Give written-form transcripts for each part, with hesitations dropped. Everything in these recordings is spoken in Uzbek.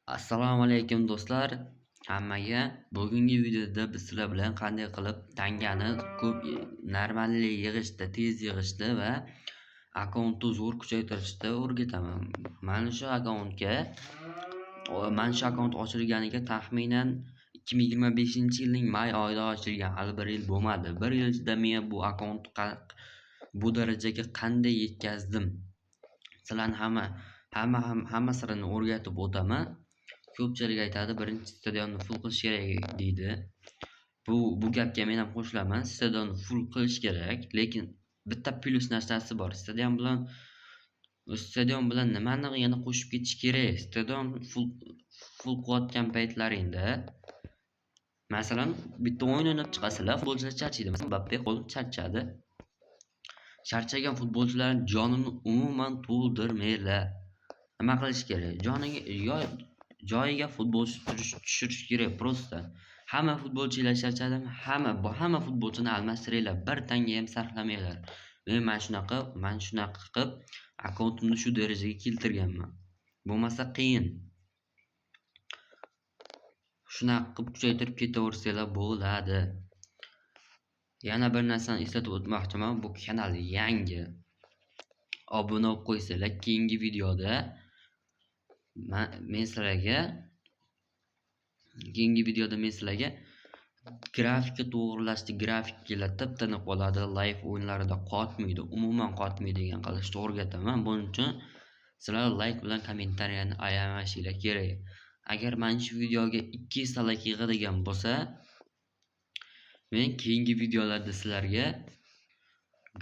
Assalomu alaykum do'stlar. Hammaga bugungi videoda biz sizlar bilan qanday qilib tangani ko'p normalniy yig'ishda, tez yig'ishda va akkauntni zo'r kuchaytirishda o'rgataman. Mana shu akkaunt ochilganiga taxminan 2025-yilning may oyida ochilgan. Hali 1 yil bo'lmadi. 1 yil ichida men bu akkauntni bu darajaga qanday yetkazdim? Sizlarni hamma sirini o'rgatib o'taman. Ko'pchilik aytadi, birinchi stadionni full qilish kerak deydi. Bu gapga men ham qo'shilaman. Stadionni full qilish kerak, lekin bitta plyus narsasi bor. Stadion bilan nimani yana qo'shib ketish kerak? Stadion full qilayotgan paytlaringda, masalan, bitta o'yin o'ynab chiqasizlar, futbolchilar charchaydi. Masalan, Mbappe qo'li charchadi. Charchagan futbolchilarning jonini umuman to'ldirmaylar. Nima qilish kerak? Joyiga futbolchi tushirish kerak prosta. Hamma futbolchilar charchadimi? Hamma futbolchini almashtiringlar. Bir tanga ham sarflamanglar. Men mana shunaqa qilib akkauntimni shu darajaga keltirganman. Bo'lmasa qiyin. Shunaqa qilib kuchaytirib ketaversanglar bo'ladi. Yana bir narsani eslatib o'tmoqchiman. Bu kanal yangi. Obuna bo'lib qo'ysanglar, keyingi videoda men sizlarga grafika to'g'rilashdi, grafik kelatib tiniq qoladi, live o'yinlarida qotmaydi, umuman qotmaydigan qilishni o'rgataman. Buning uchun sizlar like bilan kommentariyani ayamasinglar kerak. Agar mana shu videoga 200 like yig'adigan bo'lsa, men keyingi videolarda sizlarga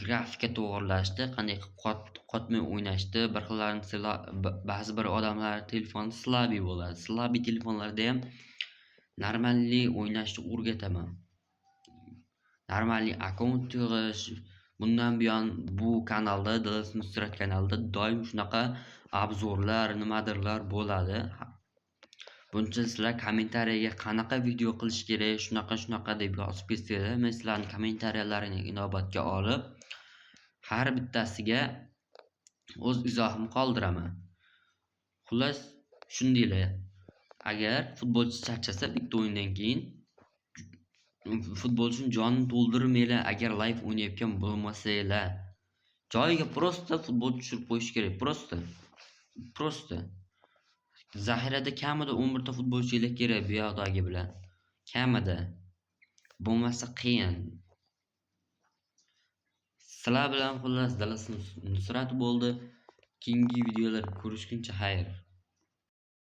grafika to'g'rilashdi, qanday qotmay o'ynashdi, ba'zi bir odamlar telefoni slabi bo'ladi. Slabi telefonlarda ham normalniy o'ynashni o'rgataman. Normalniy akkaunt yig'ish. Bundan buyon bu kanalda, Dilas Nusrat kanalida doim shunaqa obzorlar, nimadirlar bo'ladi. Buning uchun sizlar kommentariyaga qanaqa video qilish kerak, shunaqa deb yozib ketsanglar, men sizlarning kommentariyalaringizni inobatga olib, har bittasiga o'z izohimni qoldiraman. Xullas, shundaylar. Agar futbolchi charchasa, bitta o'yindan keyin futbolchining jonini to'ldirmaylar. Agar live o'ynayotgan bo'lmasanglar, joyiga prosta futbolchi tushirib qo'yish kerak. Prosta. Zaxirada kamida 11 ta futbolchilar kerak bu yoqdagi bilan. Kamida. Bo'lmasa qiyin. Sizlar bilan xullas Dilas Nusrat bo'ldi. Keyingi videolarda ko'rishguncha xayr.